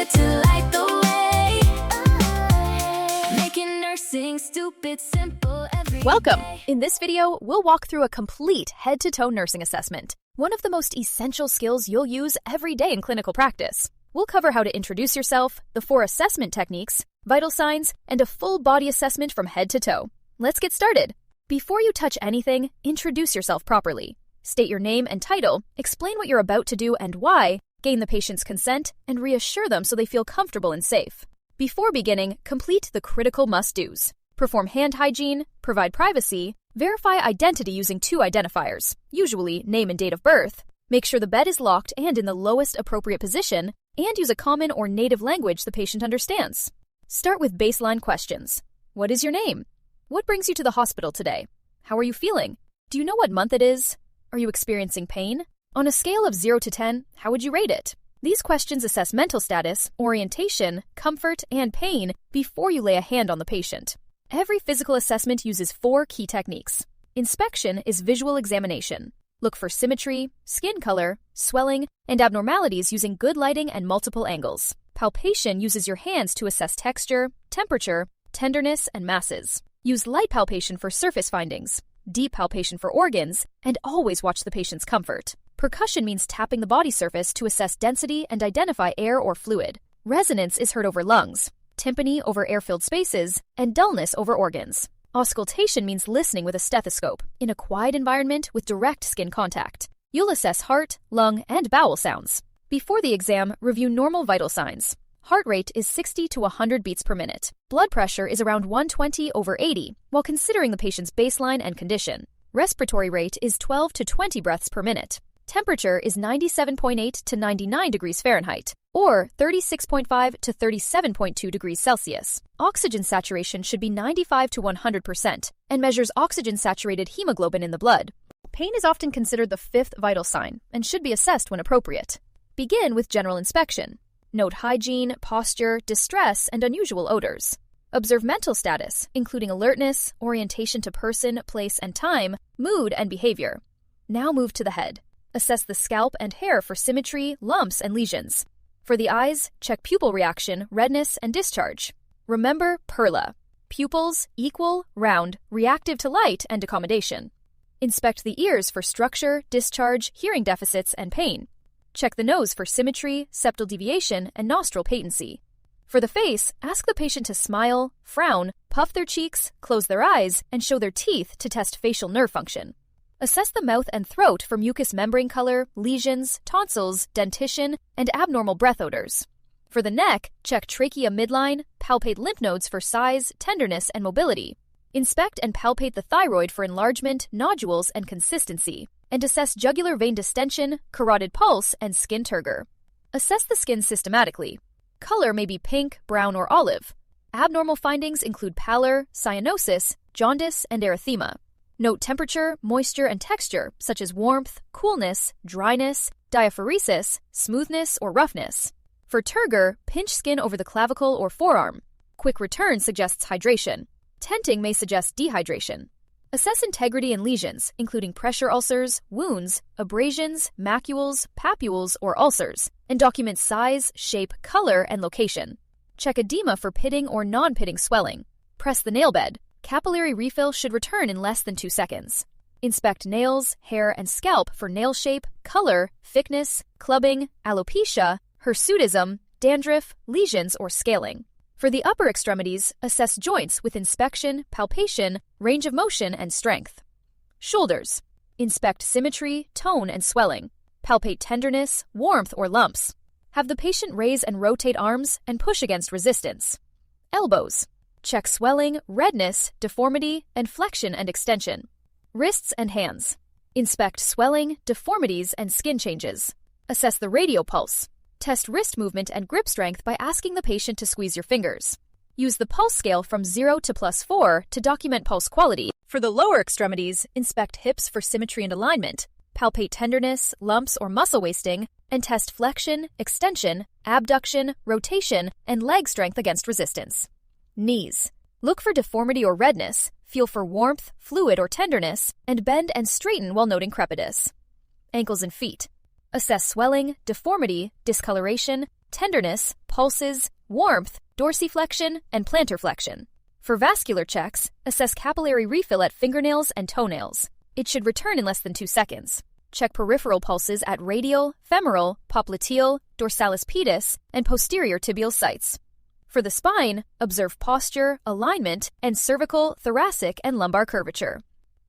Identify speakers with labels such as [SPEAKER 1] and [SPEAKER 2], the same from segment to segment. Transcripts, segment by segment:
[SPEAKER 1] to light the way. Making nursing stupid simple every
[SPEAKER 2] Welcome!
[SPEAKER 1] day.
[SPEAKER 2] In this video, we'll walk through a complete head-to-toe nursing assessment, one of the most essential skills you'll use every day in clinical practice. We'll cover how to introduce yourself, the 4 assessment techniques, vital signs, and a full body assessment from head to toe. Let's get started. Before you touch anything, introduce yourself properly. State your name and title, explain what you're about to do and why, gain the patient's consent, and reassure them so they feel comfortable and safe. Before beginning, complete the critical must-dos. Perform hand hygiene, provide privacy, verify identity using 2 identifiers, usually name and date of birth, make sure the bed is locked and in the lowest appropriate position, and use a common or native language the patient understands. Start with baseline questions. What is your name? What brings you to the hospital today? How are you feeling? Do you know what month it is? Are you experiencing pain? On a scale of 0 to 10, how would you rate it? These questions assess mental status, orientation, comfort, and pain before you lay a hand on the patient. Every physical assessment uses 4 key techniques. Inspection is visual examination. Look for symmetry, skin color, swelling, and abnormalities using good lighting and multiple angles. Palpation uses your hands to assess texture, temperature, tenderness, and masses. Use light palpation for surface findings, deep palpation for organs, and always watch the patient's comfort. Percussion means tapping the body surface to assess density and identify air or fluid. Resonance is heard over lungs, tympany over air-filled spaces, and dullness over organs. Auscultation means listening with a stethoscope in a quiet environment with direct skin contact. You'll assess heart, lung, and bowel sounds. Before the exam, review normal vital signs. Heart rate is 60 to 100 beats per minute. Blood pressure is around 120 over 80, while considering the patient's baseline and condition. Respiratory rate is 12 to 20 breaths per minute. Temperature is 97.8 to 99 degrees Fahrenheit, or 36.5 to 37.2 degrees Celsius. Oxygen saturation should be 95 to 100% and measures oxygen-saturated hemoglobin in the blood. Pain is often considered the 5th vital sign and should be assessed when appropriate. Begin with general inspection. Note hygiene, posture, distress, and unusual odors. Observe mental status, including alertness, orientation to person, place, and time, mood, and behavior. Now move to the head. Assess the scalp and hair for symmetry, lumps, and lesions. For the eyes, check pupil reaction, redness, and discharge. Remember PERLA. Pupils, equal, round, reactive to light, and accommodation. Inspect the ears for structure, discharge, hearing deficits, and pain. Check the nose for symmetry, septal deviation, and nostril patency. For the face, ask the patient to smile, frown, puff their cheeks, close their eyes, and show their teeth to test facial nerve function. Assess the mouth and throat for mucous membrane color, lesions, tonsils, dentition, and abnormal breath odors. For the neck, check trachea midline, palpate lymph nodes for size, tenderness, and mobility. Inspect and palpate the thyroid for enlargement, nodules, and consistency, and assess jugular vein distension, carotid pulse, and skin turgor. Assess the skin systematically. Color may be pink, brown, or olive. Abnormal findings include pallor, cyanosis, jaundice, and erythema. Note temperature, moisture, and texture, such as warmth, coolness, dryness, diaphoresis, smoothness, or roughness. For turgor, pinch skin over the clavicle or forearm. Quick return suggests hydration. Tenting may suggest dehydration. Assess integrity and lesions, including pressure ulcers, wounds, abrasions, macules, papules, or ulcers, and document size, shape, color, and location. Check edema for pitting or non-pitting swelling. Press the nail bed. Capillary refill should return in less than 2 seconds. Inspect nails, hair, and scalp for nail shape, color, thickness, clubbing, alopecia, hirsutism, dandruff, lesions, or scaling. For the upper extremities, assess joints with inspection, palpation, range of motion, and strength. Shoulders. Inspect symmetry, tone, and swelling. Palpate tenderness, warmth, or lumps. Have the patient raise and rotate arms and push against resistance. Elbows. Check swelling, redness, deformity, and flexion and extension. Wrists and hands. Inspect swelling, deformities, and skin changes. Assess the radial pulse. Test wrist movement and grip strength by asking the patient to squeeze your fingers. Use the pulse scale from 0 to +4 to document pulse quality. For the lower extremities, inspect hips for symmetry and alignment. Palpate tenderness, lumps, or muscle wasting, and test flexion, extension, abduction, rotation, and leg strength against resistance. Knees. Look for deformity or redness, feel for warmth, fluid, or tenderness, and bend and straighten while noting crepitus. Ankles and feet. Assess swelling, deformity, discoloration, tenderness, pulses, warmth, dorsiflexion, and plantar flexion. For vascular checks, assess capillary refill at fingernails and toenails. It should return in less than 2 seconds. Check peripheral pulses at radial, femoral, popliteal, dorsalis pedis, and posterior tibial sites. For the spine, observe posture, alignment, and cervical, thoracic, and lumbar curvature.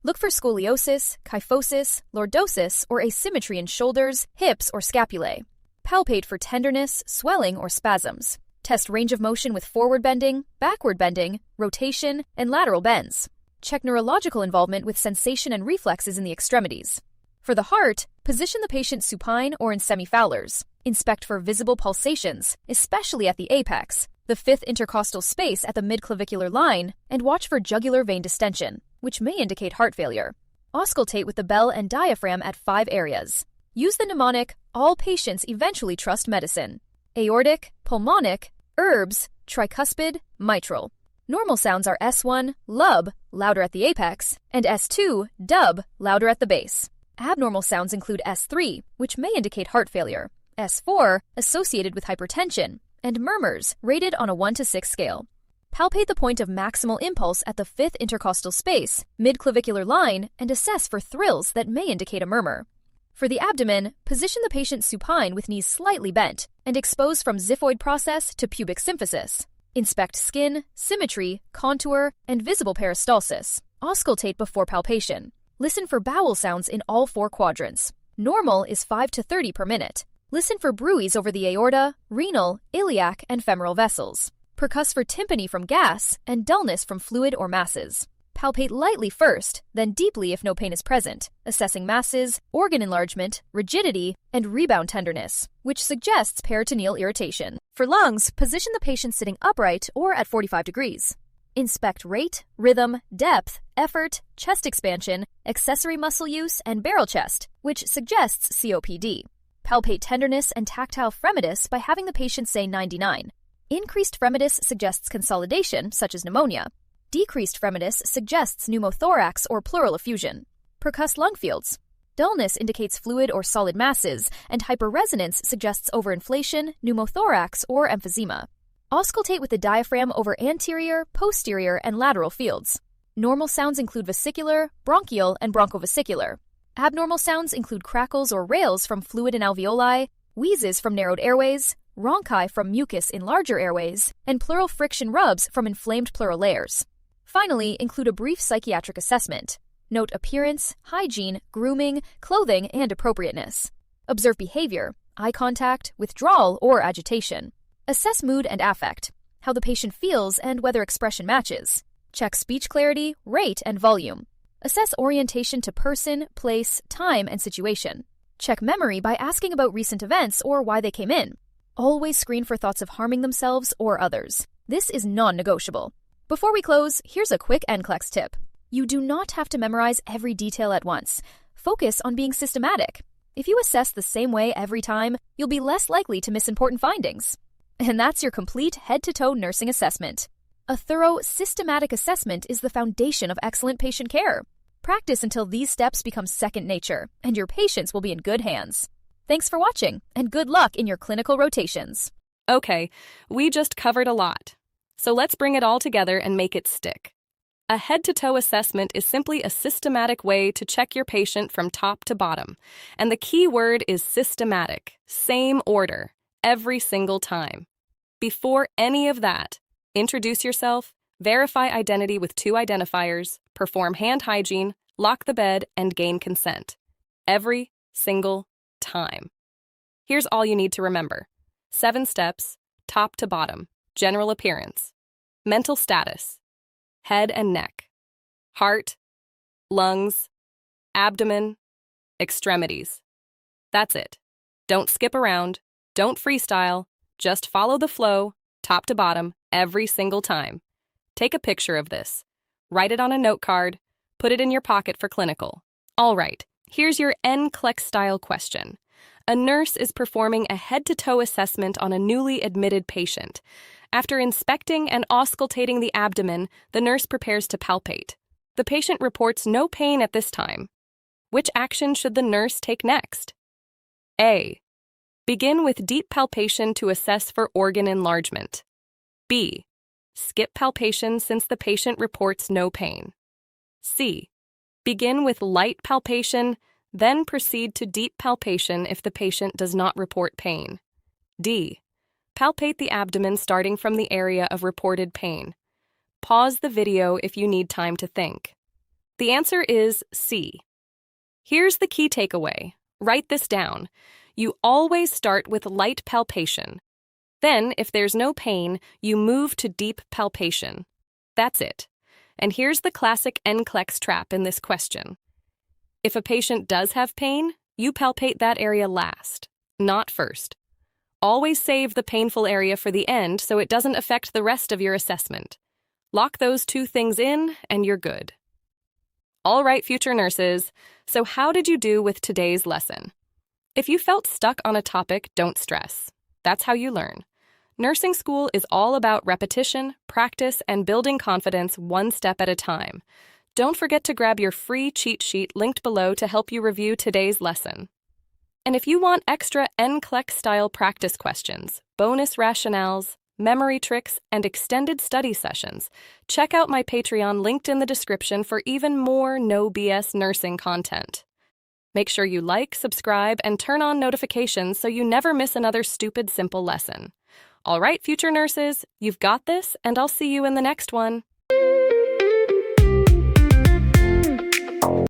[SPEAKER 2] Look for scoliosis, kyphosis, lordosis, or asymmetry in shoulders, hips, or scapulae. Palpate for tenderness, swelling, or spasms. Test range of motion with forward bending, backward bending, rotation, and lateral bends. Check neurological involvement with sensation and reflexes in the extremities. For the heart, position the patient supine or in semifowlers. Inspect for visible pulsations, especially at the apex, the fifth intercostal space at the midclavicular line, and watch for jugular vein distension, which may indicate heart failure. Auscultate with the bell and diaphragm at 5 areas. Use the mnemonic, all patients eventually trust medicine. Aortic, pulmonic, herbs, tricuspid, mitral. Normal sounds are S1, lub, louder at the apex, and S2, dub, louder at the base. Abnormal sounds include S3, which may indicate heart failure, S4, associated with hypertension, and murmurs, rated on a 1 to 6 scale. Palpate the point of maximal impulse at the 5th intercostal space, midclavicular line, and assess for thrills that may indicate a murmur. For the abdomen, position the patient supine with knees slightly bent and expose from xiphoid process to pubic symphysis. Inspect skin, symmetry, contour, and visible peristalsis. Auscultate before palpation. Listen for bowel sounds in all 4 quadrants. Normal is 5 to 30 per minute. Listen for bruits over the aorta, renal, iliac, and femoral vessels. Percuss for tympany from gas and dullness from fluid or masses. Palpate lightly first, then deeply if no pain is present, assessing masses, organ enlargement, rigidity, and rebound tenderness, which suggests peritoneal irritation. For lungs, position the patient sitting upright or at 45 degrees. Inspect rate, rhythm, depth, effort, chest expansion, accessory muscle use, and barrel chest, which suggests COPD. Palpate tenderness and tactile fremitus by having the patient say 99. Increased fremitus suggests consolidation, such as pneumonia. Decreased fremitus suggests pneumothorax or pleural effusion. Percuss lung fields. Dullness indicates fluid or solid masses, and hyperresonance suggests overinflation, pneumothorax, or emphysema. Auscultate with the diaphragm over anterior, posterior, and lateral fields. Normal sounds include vesicular, bronchial, and bronchovesicular. Abnormal sounds include crackles or rails from fluid in alveoli, wheezes from narrowed airways, rhonchi from mucus in larger airways, and pleural friction rubs from inflamed pleural layers. Finally, include a brief psychiatric assessment. Note appearance, hygiene, grooming, clothing, and appropriateness. Observe behavior, eye contact, withdrawal, or agitation. Assess mood and affect, how the patient feels and whether expression matches. Check speech clarity, rate, and volume. Assess orientation to person, place, time, and situation. Check memory by asking about recent events or why they came in. Always screen for thoughts of harming themselves or others. This is non-negotiable. Before we close, here's a quick NCLEX tip. You do not have to memorize every detail at once. Focus on being systematic. If you assess the same way every time, you'll be less likely to miss important findings. And that's your complete head-to-toe nursing assessment. A thorough, systematic assessment is the foundation of excellent patient care. Practice until these steps become second nature, and your patients will be in good hands. Thanks for watching, and good luck in your clinical rotations.
[SPEAKER 3] Okay, we just covered a lot. So let's bring it all together and make it stick. A head-to-toe assessment is simply a systematic way to check your patient from top to bottom. And the key word is systematic, same order, every single time. Before any of that, introduce yourself, verify identity with 2 identifiers, perform hand hygiene, lock the bed, and gain consent. Every single time. Here's all you need to remember. 7 steps, top to bottom, general appearance, mental status, head and neck, heart, lungs, abdomen, extremities. That's it. Don't skip around, don't freestyle, just follow the flow, top to bottom, every single time. Take a picture of this. Write it on a note card. Put it in your pocket for clinical. All right, here's your NCLEX-style question. A nurse is performing a head-to-toe assessment on a newly admitted patient. After inspecting and auscultating the abdomen, the nurse prepares to palpate. The patient reports no pain at this time. Which action should the nurse take next? A. Begin with deep palpation to assess for organ enlargement. B. Skip palpation since the patient reports no pain. C. Begin with light palpation, then proceed to deep palpation if the patient does not report pain. D. Palpate the abdomen starting from the area of reported pain. Pause the video if you need time to think. The answer is C. Here's the key takeaway. Write this down. You always start with light palpation. Then, if there's no pain, you move to deep palpation. That's it. And here's the classic NCLEX trap in this question. If a patient does have pain, you palpate that area last, not first. Always save the painful area for the end so it doesn't affect the rest of your assessment. Lock those two things in, and you're good. All right, future nurses, so how did you do with today's lesson? If you felt stuck on a topic, don't stress. That's how you learn. Nursing school is all about repetition, practice, and building confidence one step at a time. Don't forget to grab your free cheat sheet linked below to help you review today's lesson. And if you want extra NCLEX-style practice questions, bonus rationales, memory tricks, and extended study sessions, check out my Patreon linked in the description for even more no BS nursing content. Make sure you like, subscribe, and turn on notifications so you never miss another stupid simple lesson. All right, future nurses, you've got this, and I'll see you in the next one.